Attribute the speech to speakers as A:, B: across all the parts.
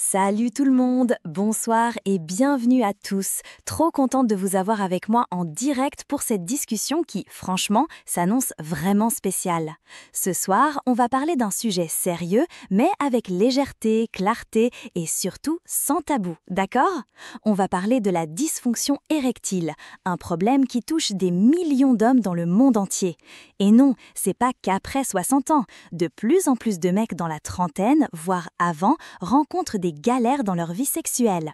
A: Salut tout le monde, bonsoir et bienvenue à tous. Trop contente de vous avoir avec moi en direct pour cette discussion qui, franchement, s'annonce vraiment spéciale. Ce soir, on va parler d'un sujet sérieux, mais avec légèreté, clarté et surtout sans tabou, d'accord? On va parler de la dysfonction érectile, un problème qui touche des millions d'hommes dans le monde entier. Et non, c'est pas qu'après 60 ans. De plus en plus de mecs dans la trentaine, voire avant, rencontrent des galères dans leur vie sexuelle.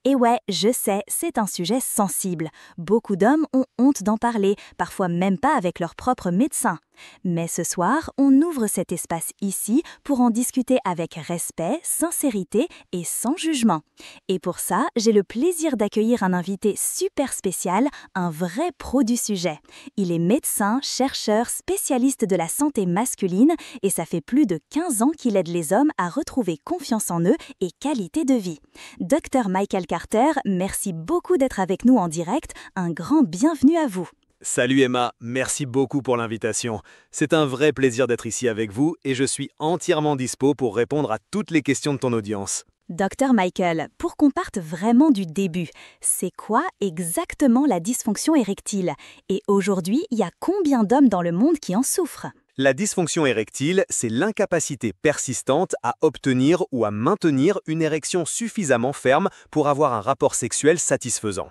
A: Et ouais, je sais, c'est un sujet sensible. Beaucoup d'hommes ont honte d'en parler, parfois même pas avec leur propre médecin. Mais ce soir, on ouvre cet espace ici pour en discuter avec respect, sincérité et sans jugement. Et pour ça, j'ai le plaisir d'accueillir un invité super spécial, un vrai pro du sujet. Il est médecin, chercheur, spécialiste de la santé masculine et ça fait plus de 15 ans qu'il aide les hommes à retrouver confiance en eux et qualité de vie. Dr Michael Carter, merci beaucoup d'être avec nous en direct. Un grand bienvenue à vous.
B: Salut Emma, merci beaucoup pour l'invitation. C'est un vrai plaisir d'être ici avec vous et je suis entièrement dispo pour répondre à toutes les questions de ton audience.
A: Dr Michael, pour qu'on parte vraiment du début, c'est quoi exactement la dysfonction érectile? Et aujourd'hui, il y a combien d'hommes dans le monde qui en souffrent?
B: La dysfonction érectile, c'est l'incapacité persistante à obtenir ou à maintenir une érection suffisamment ferme pour avoir un rapport sexuel satisfaisant.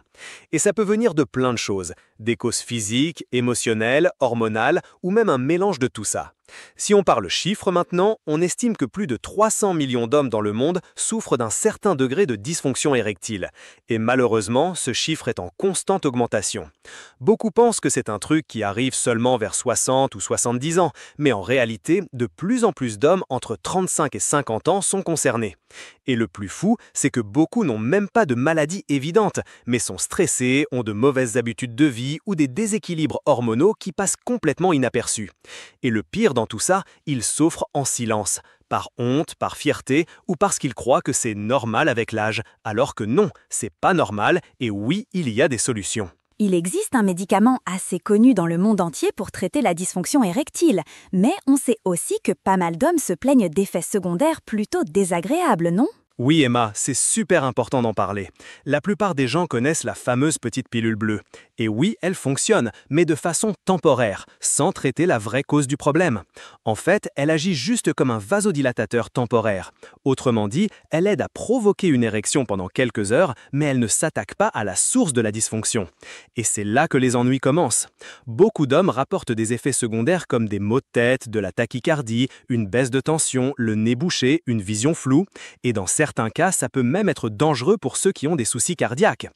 B: Et ça peut venir de plein de choses, des causes physiques, émotionnelles, hormonales ou même un mélange de tout ça. Si on parle chiffres maintenant, on estime que plus de 300 millions d'hommes dans le monde souffrent d'un certain degré de dysfonction érectile. Et malheureusement, ce chiffre est en constante augmentation. Beaucoup pensent que c'est un truc qui arrive seulement vers 60 ou 70 ans, mais en réalité, de plus en plus d'hommes entre 35 et 50 ans sont concernés. Et le plus fou, c'est que beaucoup n'ont même pas de maladie évidente, mais sont stressés, ont de mauvaises habitudes de vie ou des déséquilibres hormonaux qui passent complètement inaperçus. Et le pire dans tout ça, ils souffrent en silence, par honte, par fierté ou parce qu'ils croient que c'est normal avec l'âge, alors que non, c'est pas normal et oui, il y a des solutions.
A: Il existe un médicament assez connu dans le monde entier pour traiter la dysfonction érectile, mais on sait aussi que pas mal d'hommes se plaignent d'effets secondaires plutôt désagréables, non ?
B: Oui Emma, c'est super important d'en parler. La plupart des gens connaissent la fameuse petite pilule bleue. Et oui, elle fonctionne, mais de façon temporaire, sans traiter la vraie cause du problème. En fait, elle agit juste comme un vasodilatateur temporaire. Autrement dit, elle aide à provoquer une érection pendant quelques heures, mais elle ne s'attaque pas à la source de la dysfonction. Et c'est là que les ennuis commencent. Beaucoup d'hommes rapportent des effets secondaires comme des maux de tête, de la tachycardie, une baisse de tension, le nez bouché, une vision floue, et dans certains cas, ça peut même être dangereux pour ceux qui ont des soucis cardiaques.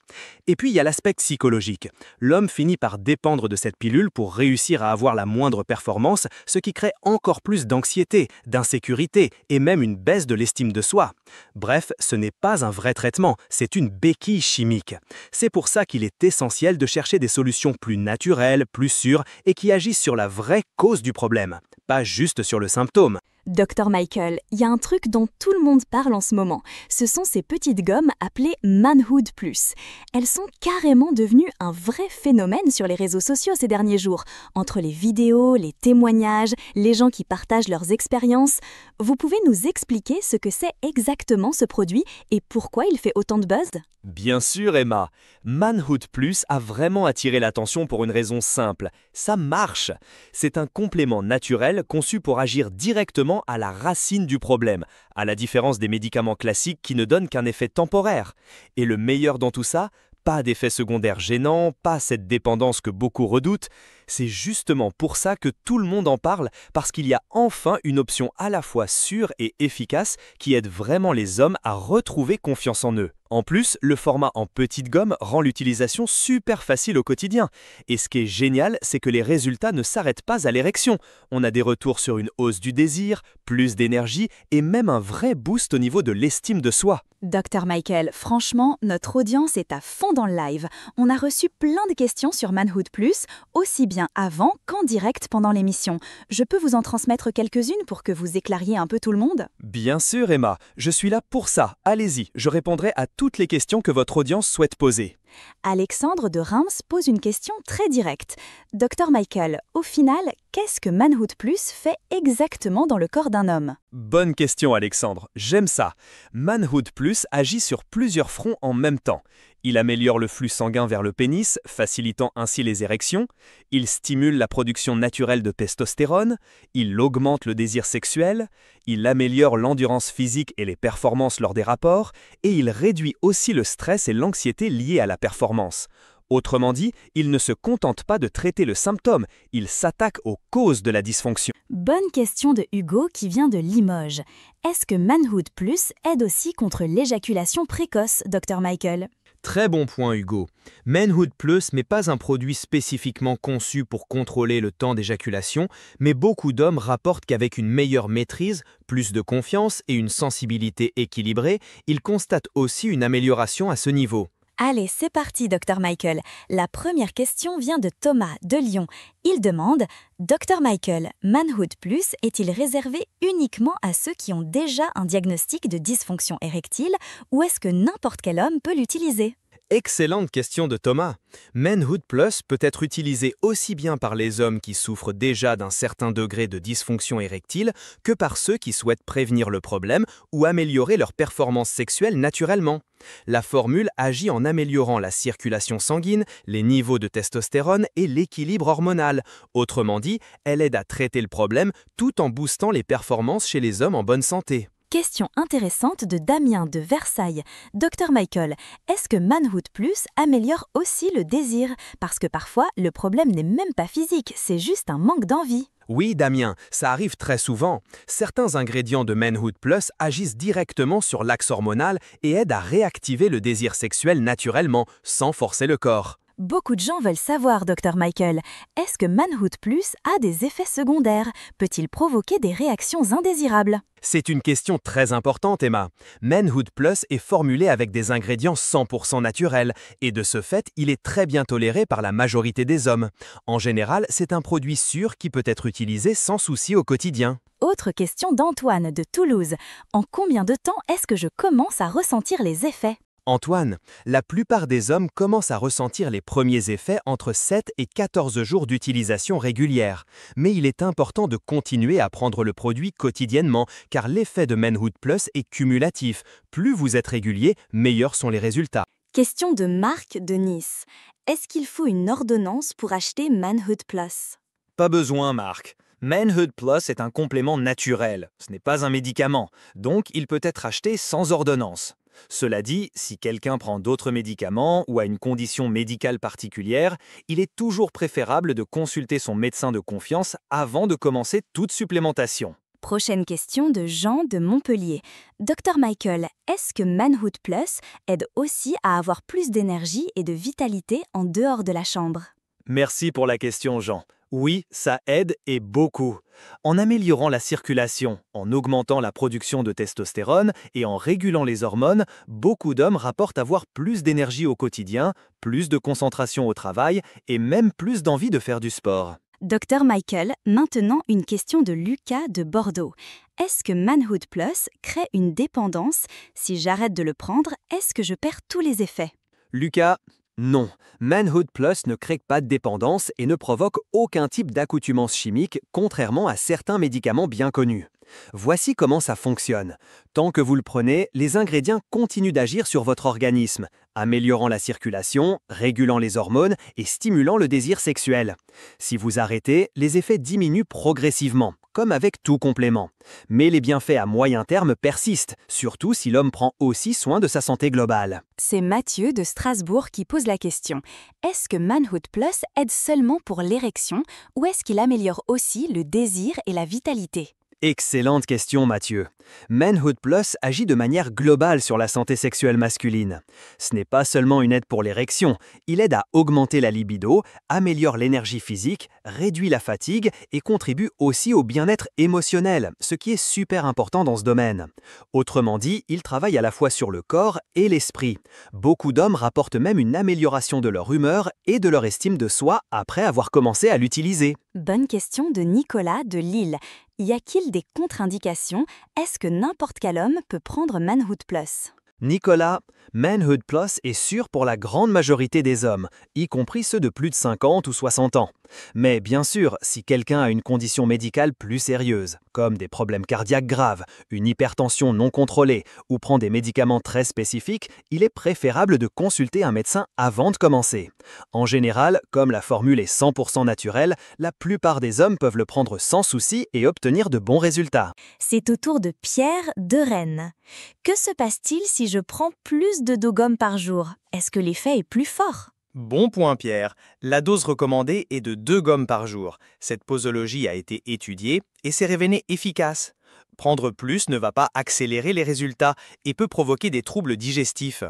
B: Et puis, il y a l'aspect psychologique. L'homme finit par dépendre de cette pilule pour réussir à avoir la moindre performance, ce qui crée encore plus d'anxiété, d'insécurité et même une baisse de l'estime de soi. Bref, ce n'est pas un vrai traitement, c'est une béquille chimique. C'est pour ça qu'il est essentiel de chercher des solutions plus naturelles, plus sûres et qui agissent sur la vraie cause du problème, pas juste sur le symptôme.
A: Dr Michael, il y a un truc dont tout le monde parle en ce moment. Ce sont ces petites gommes appelées Manhood Plus. Elles sont carrément devenues un vrai phénomène sur les réseaux sociaux ces derniers jours. Entre les vidéos, les témoignages, les gens qui partagent leurs expériences. Vous pouvez nous expliquer ce que c'est exactement ce produit et pourquoi il fait autant de buzz ?
C: Bien sûr Emma, Manhood Plus a vraiment attiré l'attention pour une raison simple, ça marche. C'est un complément naturel conçu pour agir directement à la racine du problème, à la différence des médicaments classiques qui ne donnent qu'un effet temporaire. Et le meilleur dans tout ça, pas d'effets secondaires gênants, pas cette dépendance que beaucoup redoutent. C'est justement pour ça que tout le monde en parle, parce qu'il y a enfin une option à la fois sûre et efficace qui aide vraiment les hommes à retrouver confiance en eux. En plus, le format en petite gomme rend l'utilisation super facile au quotidien. Et ce qui est génial, c'est que les résultats ne s'arrêtent pas à l'érection. On a des retours sur une hausse du désir, plus d'énergie et même un vrai boost au niveau de l'estime de soi.
A: Dr Michael, franchement, notre audience est à fond dans le live. On a reçu plein de questions sur Manhood Plus, aussi bien avant qu'en direct pendant l'émission. Je peux vous en transmettre quelques-unes pour que vous éclairiez un peu tout le monde ?
C: Bien sûr Emma, je suis là pour ça. Allez-y, je répondrai à toutes les questions que votre audience souhaite poser.
A: Alexandre de Reims pose une question très directe. Dr Michael, au final, qu'est-ce que Manhood Plus fait exactement dans le corps d'un homme?
C: Bonne question Alexandre, j'aime ça. Manhood Plus agit sur plusieurs fronts en même temps. Il améliore le flux sanguin vers le pénis, facilitant ainsi les érections. Il stimule la production naturelle de testostérone. Il augmente le désir sexuel. Il améliore l'endurance physique et les performances lors des rapports. Et il réduit aussi le stress et l'anxiété liés à la performance. Autrement dit, il ne se contente pas de traiter le symptôme, il s'attaque aux causes de la dysfonction.
A: Bonne question de Hugo qui vient de Limoges. Est-ce que Manhood Plus aide aussi contre l'éjaculation précoce, Dr Michael?
D: Très bon point Hugo. Manhood Plus n'est pas un produit spécifiquement conçu pour contrôler le temps d'éjaculation, mais beaucoup d'hommes rapportent qu'avec une meilleure maîtrise, plus de confiance et une sensibilité équilibrée, ils constatent aussi une amélioration à ce niveau.
A: Allez, c'est parti, Dr Michael. La première question vient de Thomas, de Lyon. Il demande « Dr Michael, Manhood Plus est-il réservé uniquement à ceux qui ont déjà un diagnostic de dysfonction érectile ou est-ce que n'importe quel homme peut l'utiliser ?»
D: Excellente question de Thomas. Manhood Plus peut être utilisé aussi bien par les hommes qui souffrent déjà d'un certain degré de dysfonction érectile que par ceux qui souhaitent prévenir le problème ou améliorer leur performance sexuelle naturellement. La formule agit en améliorant la circulation sanguine, les niveaux de testostérone et l'équilibre hormonal. Autrement dit, elle aide à traiter le problème tout en boostant les performances chez les hommes en bonne santé.
A: Question intéressante de Damien de Versailles. Dr Michael, est-ce que Manhood Plus améliore aussi le désir? Parce que parfois, le problème n'est même pas physique, c'est juste un manque d'envie.
D: Oui, Damien, ça arrive très souvent. Certains ingrédients de Manhood Plus agissent directement sur l'axe hormonal et aident à réactiver le désir sexuel naturellement, sans forcer le corps.
A: Beaucoup de gens veulent savoir, Dr Michael, est-ce que Manhood Plus a des effets secondaires? Peut-il provoquer des réactions indésirables?
D: C'est une question très importante, Emma. Manhood Plus est formulé avec des ingrédients 100% naturels et de ce fait, il est très bien toléré par la majorité des hommes. En général, c'est un produit sûr qui peut être utilisé sans souci au quotidien.
A: Autre question d'Antoine de Toulouse. En combien de temps est-ce que je commence à ressentir les effets?
D: Antoine, la plupart des hommes commencent à ressentir les premiers effets entre 7 et 14 jours d'utilisation régulière. Mais il est important de continuer à prendre le produit quotidiennement car l'effet de Manhood Plus est cumulatif. Plus vous êtes régulier, meilleurs sont les résultats.
A: Question de Marc de Nice. Est-ce qu'il faut une ordonnance pour acheter Manhood Plus?
C: Pas besoin Marc. Manhood Plus est un complément naturel, ce n'est pas un médicament, donc il peut être acheté sans ordonnance. Cela dit, si quelqu'un prend d'autres médicaments ou a une condition médicale particulière, il est toujours préférable de consulter son médecin de confiance avant de commencer toute supplémentation.
A: Prochaine question de Jean de Montpellier. Dr Michael, est-ce que Manhood Plus aide aussi à avoir plus d'énergie et de vitalité en dehors de la chambre?
C: Merci pour la question Jean. Oui, ça aide et beaucoup. En améliorant la circulation, en augmentant la production de testostérone et en régulant les hormones, beaucoup d'hommes rapportent avoir plus d'énergie au quotidien, plus de concentration au travail et même plus d'envie de faire du sport.
A: Dr Michael, maintenant une question de Lucas de Bordeaux. Est-ce que Manhood Plus crée une dépendance? Si j'arrête de le prendre, est-ce que je perds tous les effets?
C: Lucas, non. Manhood Plus ne crée pas de dépendance et ne provoque aucun type d'accoutumance chimique, contrairement à certains médicaments bien connus. Voici comment ça fonctionne. Tant que vous le prenez, les ingrédients continuent d'agir sur votre organisme, améliorant la circulation, régulant les hormones et stimulant le désir sexuel. Si vous arrêtez, les effets diminuent progressivement, comme avec tout complément. Mais les bienfaits à moyen terme persistent, surtout si l'homme prend aussi soin de sa santé globale.
A: C'est Mathieu de Strasbourg qui pose la question. Est-ce que Manhood Plus aide seulement pour l'érection ou est-ce qu'il améliore aussi le désir et la vitalité?
C: Excellente question, Mathieu. Manhood Plus agit de manière globale sur la santé sexuelle masculine. Ce n'est pas seulement une aide pour l'érection, il aide à augmenter la libido, améliore l'énergie physique, réduit la fatigue et contribue aussi au bien-être émotionnel, ce qui est super important dans ce domaine. Autrement dit, il travaille à la fois sur le corps et l'esprit. Beaucoup d'hommes rapportent même une amélioration de leur humeur et de leur estime de soi après avoir commencé à l'utiliser.
A: Bonne question de Nicolas de Lille. Y a-t-il des contre-indications? Est-ce que n'importe quel homme peut prendre Manhood Plus?
B: Nicolas, Manhood Plus est sûr pour la grande majorité des hommes, y compris ceux de plus de 50 ou 60 ans. Mais bien sûr, si quelqu'un a une condition médicale plus sérieuse, comme des problèmes cardiaques graves, une hypertension non contrôlée ou prend des médicaments très spécifiques, il est préférable de consulter un médecin avant de commencer. En général, comme la formule est 100% naturelle, la plupart des hommes peuvent le prendre sans souci et obtenir de bons résultats.
A: C'est au tour de Pierre de Rennes. Que se passe-t-il si je prends plus de Dogom par jour? Est-ce que l'effet est plus fort?
E: Bon point Pierre, la dose recommandée est de 2 gommes par jour. Cette posologie a été étudiée et s'est révélée efficace. Prendre plus ne va pas accélérer les résultats et peut provoquer des troubles digestifs.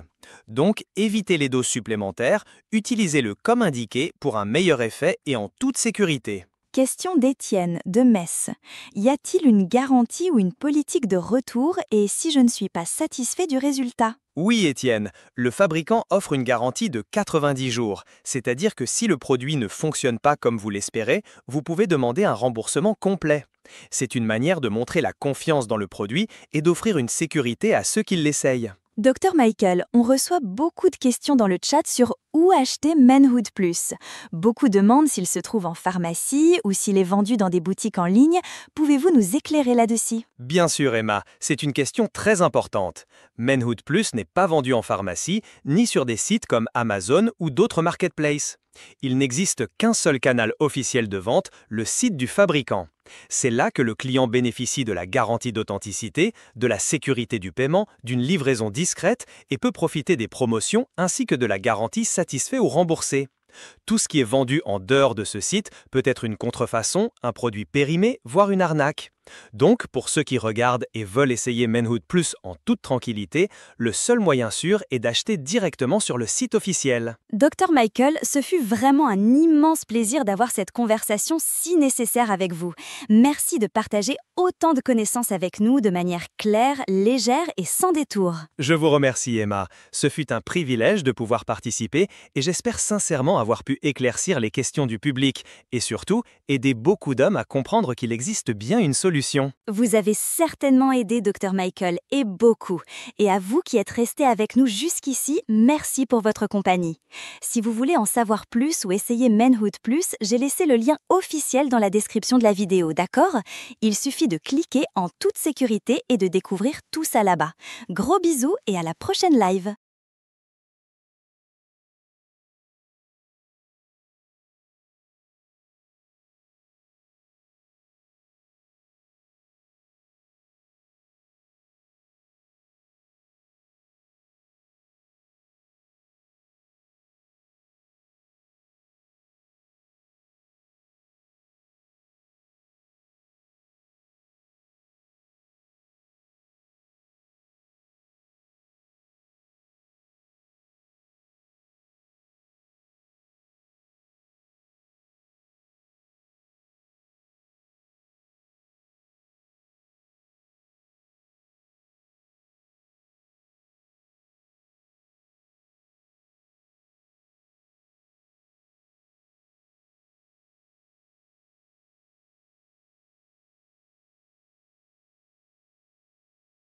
E: Donc évitez les doses supplémentaires, utilisez-le comme indiqué pour un meilleur effet et en toute sécurité.
A: Question d'Étienne de Metz. Y a-t-il une garantie ou une politique de retour et si je ne suis pas satisfait du résultat?
E: Oui Étienne, le fabricant offre une garantie de 90 jours, c'est-à-dire que si le produit ne fonctionne pas comme vous l'espérez, vous pouvez demander un remboursement complet. C'est une manière de montrer la confiance dans le produit et d'offrir une sécurité à ceux qui l'essayent.
A: Docteur Michael, on reçoit beaucoup de questions dans le chat sur où acheter Manhood Plus. Beaucoup demandent s'il se trouve en pharmacie ou s'il est vendu dans des boutiques en ligne. Pouvez-vous nous éclairer là-dessus?
E: Bien sûr Emma, c'est une question très importante. Manhood Plus n'est pas vendu en pharmacie, ni sur des sites comme Amazon ou d'autres marketplaces. Il n'existe qu'un seul canal officiel de vente, le site du fabricant. C'est là que le client bénéficie de la garantie d'authenticité, de la sécurité du paiement, d'une livraison discrète et peut profiter des promotions ainsi que de la garantie satisfait ou remboursé. Tout ce qui est vendu en dehors de ce site peut être une contrefaçon, un produit périmé, voire une arnaque. Donc, pour ceux qui regardent et veulent essayer Manhood Plus en toute tranquillité, le seul moyen sûr est d'acheter directement sur le site officiel.
A: Docteur Michael, ce fut vraiment un immense plaisir d'avoir cette conversation si nécessaire avec vous. Merci de partager autant de connaissances avec nous de manière claire, légère et sans détour.
E: Je vous remercie Emma, ce fut un privilège de pouvoir participer et j'espère sincèrement avoir pu éclaircir les questions du public et surtout aider beaucoup d'hommes à comprendre qu'il existe bien une solution.
A: Vous avez certainement aidé Dr Michael et beaucoup. Et à vous qui êtes restés avec nous jusqu'ici, merci pour votre compagnie. Si vous voulez en savoir plus ou essayer Manhood Plus, j'ai laissé le lien officiel dans la description de la vidéo, d'accord? Il suffit de cliquer en toute sécurité et de découvrir tout ça là-bas. Gros bisous et à la prochaine live!